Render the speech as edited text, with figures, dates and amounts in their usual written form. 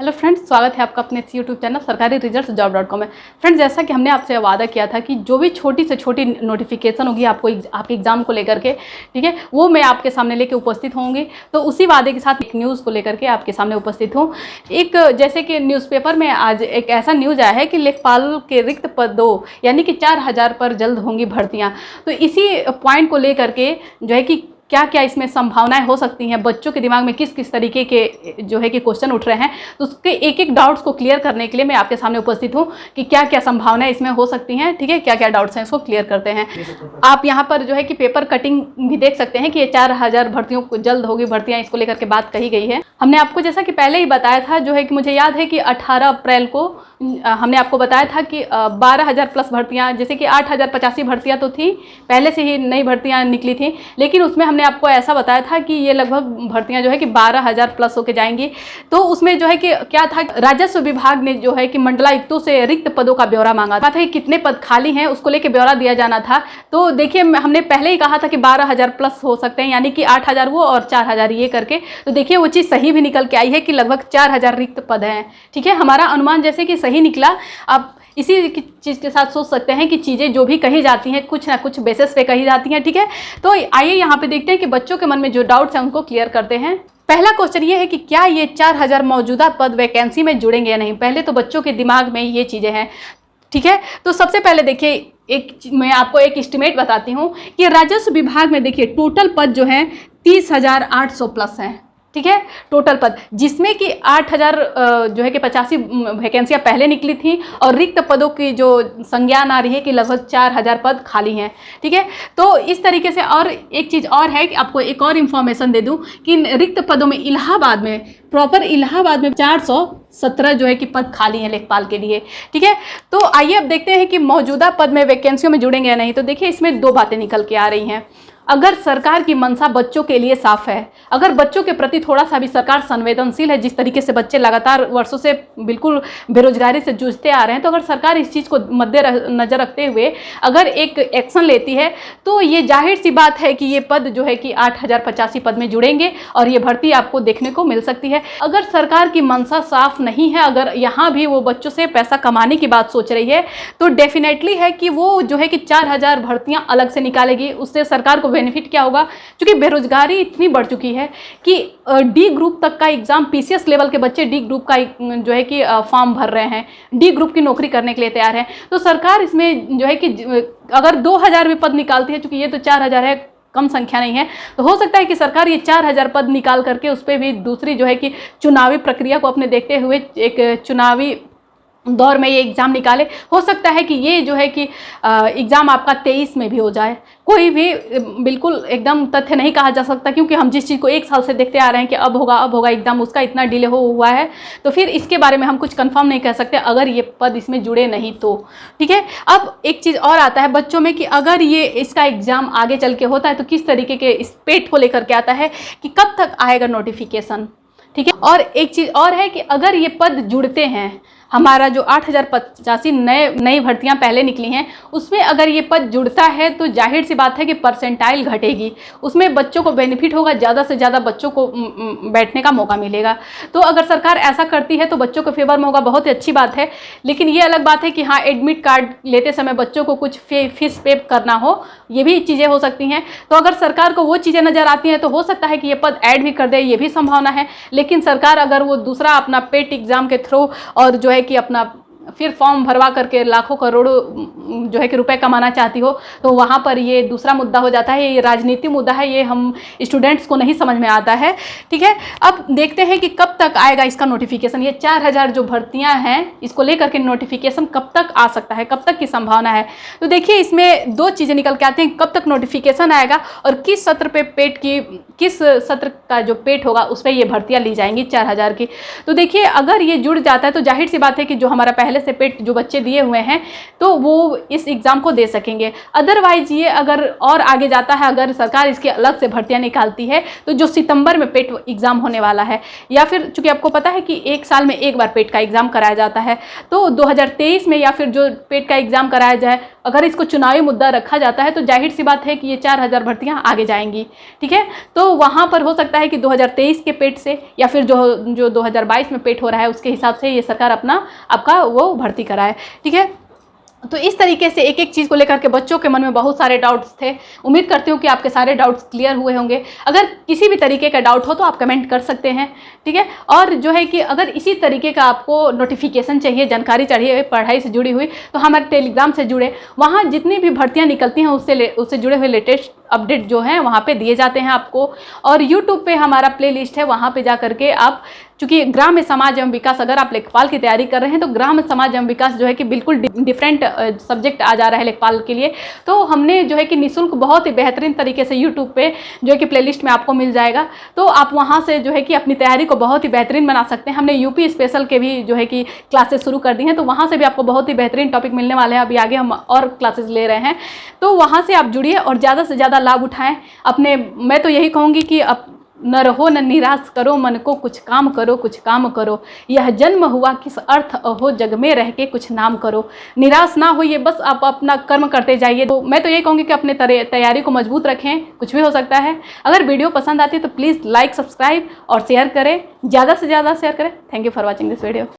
Hello friends, स्वागत है आपका अपने यूट्यूब चैनल सरकारी रिजल्ट जॉब.com में। फ्रेंड्स, जैसा कि हमने आपसे वादा किया था कि जो भी छोटी से छोटी नोटिफिकेशन होगी आपको आपके एग्जाम को लेकर के, ठीक है, वो मैं आपके सामने लेके उपस्थित होंगी। तो उसी वादे के साथ एक न्यूज़ को लेकर के आपके सामने उपस्थित हूँ। एक जैसे कि न्यूज़पेपर में आज एक ऐसा न्यूज़ आया है कि लेखपाल के रिक्त पदों यानी कि 4000 पर जल्द होंगी भर्तियाँ। तो इसी पॉइंट को लेकर के जो है कि क्या क्या इसमें संभावनाएं हो सकती हैं, बच्चों के दिमाग में किस किस तरीके के जो है कि क्वेश्चन उठ रहे हैं, तो उसके एक एक डाउट्स को क्लियर करने के लिए मैं आपके सामने उपस्थित हूं कि क्या क्या संभावनाएं इसमें हो सकती हैं। ठीक है, क्या क्या डाउट्स हैं इसको क्लियर करते हैं। आप यहां पर जो है कि पेपर कटिंग भी देख सकते हैं कि ये 4000 भर्तियों को जल्द होगी भर्तियाँ, इसको लेकर के बात कही गई है। हमने आपको जैसा कि पहले ही बताया था, जो है कि मुझे याद है कि 18 अप्रैल को हमने आपको बताया था कि 12,000 प्लस भर्तियाँ, जैसे कि 8,085 भर्तियाँ तो थी, पहले से ही नई भर्तियाँ निकली थी, लेकिन उसमें हमने आपको ऐसा बताया था कि ये लगभग भर्तियाँ जो है कि 12,000 प्लस होके जाएंगी। तो उसमें जो है कि क्या था, राजस्व विभाग ने जो है कि मंडलायुक्तों से रिक्त पदों का ब्यौरा मांगा था कि कितने पद खाली हैं, उसको लेके ब्यौरा दिया जाना था। तो देखिए, हमने पहले ही कहा था कि 12,000 प्लस हो सकते हैं, यानी कि 8,000 वो और 4,000 ये करके। तो देखिए, वो चीज़ सही भी निकल के आई है कि लगभग 4,000 रिक्त पद हैं। ठीक है, हमारा अनुमान जैसे कि सही निकला। आप इसी चीज़ के साथ सोच सकते हैं कि चीज़ें जो भी कही जाती हैं कुछ ना कुछ बेसिस पे कही जाती हैं। ठीक है, तो आइए यहाँ पे देखते हैं कि बच्चों के मन में जो डाउट्स हैं उनको क्लियर करते हैं। पहला क्वेश्चन ये है कि क्या ये 4000 मौजूदा पद वैकेंसी में जुड़ेंगे या नहीं। पहले तो बच्चों के दिमाग में ये चीज़ें हैं। ठीक है, तो सबसे पहले देखिए, मैं आपको एक एस्टिमेट बताती हूँ कि राजस्व विभाग में देखिए टोटल पद जो है 30,800 प्लस हैं। ठीक है, टोटल पद, जिसमें कि 8,000 जो है कि 85 वैकेंसियाँ पहले निकली थी और रिक्त पदों की जो संज्ञान आ रही है कि लगभग 4,000 पद खाली हैं। ठीक है, तो इस तरीके से। और एक चीज़ और है कि आपको एक और इन्फॉर्मेशन दे दूं कि रिक्त पदों में इलाहाबाद में, प्रॉपर इलाहाबाद में 417 जो है कि पद खाली हैं लेखपाल के लिए। ठीक है, तो आइए अब देखते हैं कि मौजूदा पद में वैकेंसियों में जुड़ेंगे या नहीं। तो देखिए, इसमें दो बातें निकल के आ रही हैं। अगर सरकार की मंशा बच्चों के लिए साफ है, अगर बच्चों के प्रति थोड़ा सा भी सरकार संवेदनशील है, जिस तरीके से बच्चे लगातार वर्षों से बिल्कुल बेरोजगारी से जूझते आ रहे हैं, तो अगर सरकार इस चीज़ को मद्देनजर रखते हुए अगर एक एक्शन लेती है, तो ये जाहिर सी बात है कि ये पद जो है कि 8,085 पद में जुड़ेंगे और ये भर्ती आपको देखने को मिल सकती है। अगर सरकार की मंशा साफ नहीं है, अगर यहाँ भी वो बच्चों से पैसा कमाने की बात सोच रही है, तो डेफिनेटली है कि वो जो है कि 4,000 भर्तियाँ अलग से निकालेगी। उससे सरकार को बेनिफिट क्या होगा, क्योंकि बेरोजगारी इतनी बढ़ चुकी है कि डी ग्रुप तक का एग्जाम, पीसीएस लेवल के बच्चे डी ग्रुप का जो है कि फॉर्म भर रहे हैं, डी ग्रुप की नौकरी करने के लिए तैयार हैं। तो सरकार इसमें जो है कि अगर 2,000 भी पद निकालती है, चूंकि ये तो 4,000 है, कम संख्या नहीं है, तो हो सकता है कि सरकार ये 4,000 पद निकाल करके उस पर भी दूसरी जो है कि चुनावी प्रक्रिया को अपने देखते हुए एक चुनावी दौर में ये एग्ज़ाम निकाले। हो सकता है कि ये जो है कि एग्ज़ाम आपका 23 में भी हो जाए। कोई भी बिल्कुल एकदम तथ्य नहीं कहा जा सकता, क्योंकि हम जिस चीज़ को 1 साल से देखते आ रहे हैं कि अब होगा एग्ज़ाम, उसका इतना डिले हुआ है, तो फिर इसके बारे में हम कुछ कंफर्म नहीं कह सकते अगर ये पद इसमें जुड़े नहीं तो। ठीक है, अब एक चीज़ और आता है बच्चों में कि अगर ये इसका एग्ज़ाम आगे चल के होता है तो किस तरीके के इस पेट को लेकर के आता है कि कब तक आएगा नोटिफिकेशन। ठीक है, और एक चीज़ और है कि अगर ये पद जुड़ते हैं, हमारा जो 8,085 नई भर्तियां पहले निकली हैं, उसमें अगर ये पद जुड़ता है तो जाहिर सी बात है कि परसेंटाइल घटेगी, उसमें बच्चों को बेनिफिट होगा, ज़्यादा से ज़्यादा बच्चों को बैठने का मौका मिलेगा। तो अगर सरकार ऐसा करती है तो बच्चों के फेवर में होगा, बहुत ही अच्छी बात है। लेकिन ये अलग बात है कि हाँ, एडमिट कार्ड लेते समय बच्चों को कुछ फीस पे करना हो, ये भी चीज़ें हो सकती हैं। तो अगर सरकार को वो चीज़ें नज़र आती हैं तो हो सकता है कि ये पद ऐड भी कर दे, ये भी संभावना है। लेकिन सरकार अगर वो दूसरा अपना पेट एग्ज़ाम के थ्रू और जो है कि अपना फिर फॉर्म भरवा करके लाखों करोड़ों जो है कि रुपए कमाना चाहती हो, तो वहाँ पर ये दूसरा मुद्दा हो जाता है, ये राजनीतिक मुद्दा है, ये हम स्टूडेंट्स को नहीं समझ में आता है। ठीक है, अब देखते हैं कि कब तक आएगा इसका नोटिफिकेशन। ये 4,000 जो भर्तियाँ हैं, इसको लेकर के नोटिफिकेशन कब तक आ सकता है, कब तक की संभावना है। तो देखिए, इसमें दो चीज़ें निकल के आती हैं, कब तक नोटिफिकेशन आएगा और किस सत्र पे किस सत्र का जो पेट होगा उस पर ये भर्तियाँ ली जाएंगी 4,000 की। तो देखिए, अगर ये जुड़ जाता है तो जाहिर सी बात है कि जो हमारा पहले से पेट जो बच्चे दिए हुए हैं तो वो इस एग्ज़ाम को दे सकेंगे। अदरवाइज ये अगर और आगे जाता है, अगर सरकार इसकी अलग से भर्तियाँ निकालती है तो जो सितंबर में पेट एग्ज़ाम होने वाला है, या फिर चूँकि आपको पता है कि एक साल में एक बार पेट का एग्ज़ाम कराया जाता है, तो 2023 में या फिर जो पेट का एग्ज़ाम कराया जाए, अगर इसको चुनावी मुद्दा रखा जाता है तो जाहिर सी बात है कि ये 4000 भर्तियाँ आगे जाएंगी। ठीक है, तो वहाँ पर हो सकता है कि 2023 के पेट से या फिर जो 2022 में पेट हो रहा है उसके हिसाब से ये सरकार आपका वो भर्ती कराए। ठीक है, तो इस तरीके से एक एक चीज़ को लेकर के बच्चों के मन में बहुत सारे डाउट्स थे। उम्मीद करती हूँ कि आपके सारे डाउट्स क्लियर हुए होंगे। अगर किसी भी तरीके का डाउट हो तो आप कमेंट कर सकते हैं। ठीक है, और जो है कि अगर इसी तरीके का आपको नोटिफिकेशन चाहिए, जानकारी चाहिए पढ़ाई से जुड़ी हुई, तो हमारे टेलीग्राम से जुड़े, वहाँ जितनी भी भर्तियाँ निकलती हैं उससे जुड़े हुए लेटेस्ट अपडेट जो हैं वहाँ पे दिए जाते हैं आपको। और यूट्यूब पे हमारा प्लेलिस्ट है, वहाँ पे जा करके आप, चूँकि ग्राम्य समाज एवं विकास, अगर आप लेखपाल की तैयारी कर रहे हैं तो ग्राम्य समाज एवं विकास जो है कि बिल्कुल डिफरेंट सब्जेक्ट आ जा रहा है लेखपाल के लिए, तो हमने जो है कि निःशुल्क बहुत ही बेहतरीन तरीके से यूट्यूब पे जो है कि प्लेलिस्ट में आपको मिल जाएगा, तो आप वहाँ से जो है कि अपनी तैयारी को बहुत ही बेहतरीन बना सकते हैं। हमने यूपी स्पेशल के भी जो है कि क्लासेस शुरू कर दी हैं, तो वहाँ से भी आपको बहुत ही बेहतरीन टॉपिक मिलने वाले हैं। अभी आगे हम और क्लासेस ले रहे हैं, तो वहाँ से आप जुड़िए और ज़्यादा से ज़्यादा लाभ उठाएं अपने। मैं तो यही कहूँगी कि अब न रहो न निराश करो मन को, कुछ काम करो कुछ काम करो, यह जन्म हुआ किस अर्थ हो, जग में रह के कुछ नाम करो। निराश ना होइए, बस आप अपना कर्म करते जाइए। तो मैं तो ये कहूँगी कि अपने तैयारी को मजबूत रखें, कुछ भी हो सकता है। अगर वीडियो पसंद आती है तो प्लीज़ लाइक, सब्सक्राइब और शेयर करें, ज़्यादा से ज़्यादा शेयर करें। Thank you for watching this video.